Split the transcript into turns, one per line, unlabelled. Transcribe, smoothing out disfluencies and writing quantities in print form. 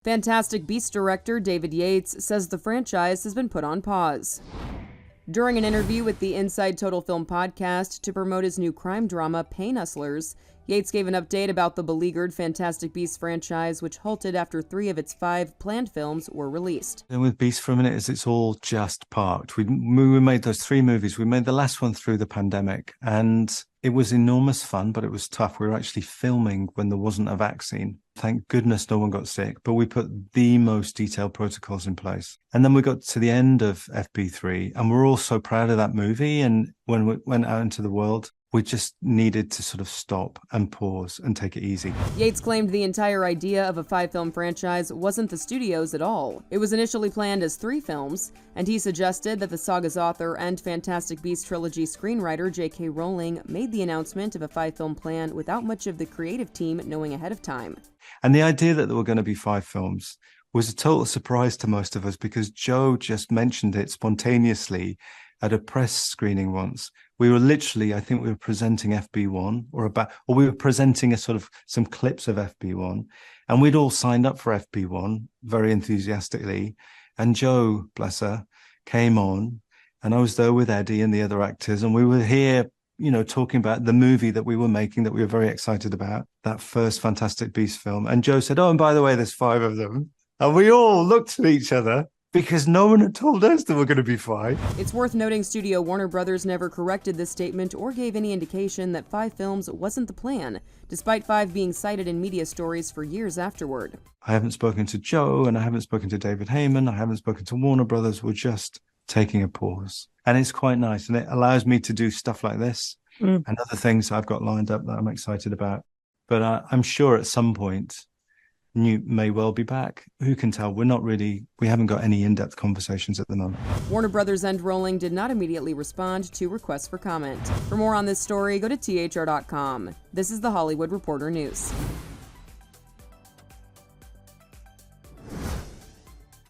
Fantastic Beasts director David Yates says the franchise has been put on pause. During an interview with the Inside Total Film podcast to promote his new crime drama, Pain Hustlers, Yates gave an update about the beleaguered Fantastic Beasts franchise, which halted after 3 of its 5 planned films were released.
And with Beast for a minute, it's all just parked. We made those 3 movies. We made the last one through the pandemic, and it was enormous fun, but it was tough. We were actually filming when there wasn't a vaccine. Thank goodness no one got sick, but we put the most detailed protocols in place. And then we got to the end of FB3, and we're all so proud of that movie. And when we went out into the world, we just needed to sort of stop and pause and take it easy.
Yates claimed the entire idea of a 5-film franchise wasn't the studio's at all. It was initially planned as 3 films, and he suggested that the saga's author and Fantastic Beasts trilogy screenwriter J.K. Rowling made the announcement of a 5-film plan without much of the creative team knowing ahead of time.
And the idea that there were going to be 5 films was a total surprise to most of us, because Joe just mentioned it spontaneously at a press screening once. We were literally, I think we were presenting FB1 or we were presenting some clips of FB1, and we'd all signed up for FB1 very enthusiastically. And Joe, bless her, came on, and I was there with Eddie and the other actors, and we were here, talking about the movie that we were making, that we were very excited about, that first Fantastic Beasts film. And Joe said, "Oh, and by the way, there's 5 of them." And we all looked at each other, because no one had told us there were going to be 5.
It's worth noting studio Warner Brothers never corrected this statement or gave any indication that 5 films wasn't the plan, despite 5 being cited in media stories for years afterward.
I haven't spoken to Joe, and I haven't spoken to David Heyman, I haven't spoken to Warner Brothers. We're just taking a pause. And it's quite nice, and it allows me to do stuff like this and other things I've got lined up that I'm excited about. But I'm sure at some point, Newt may well be back. Who can tell? We haven't got any in-depth conversations at the moment.
Warner Brothers and Rowling did not immediately respond to requests for comment. For more on this story, go to THR.com. This is the Hollywood Reporter News.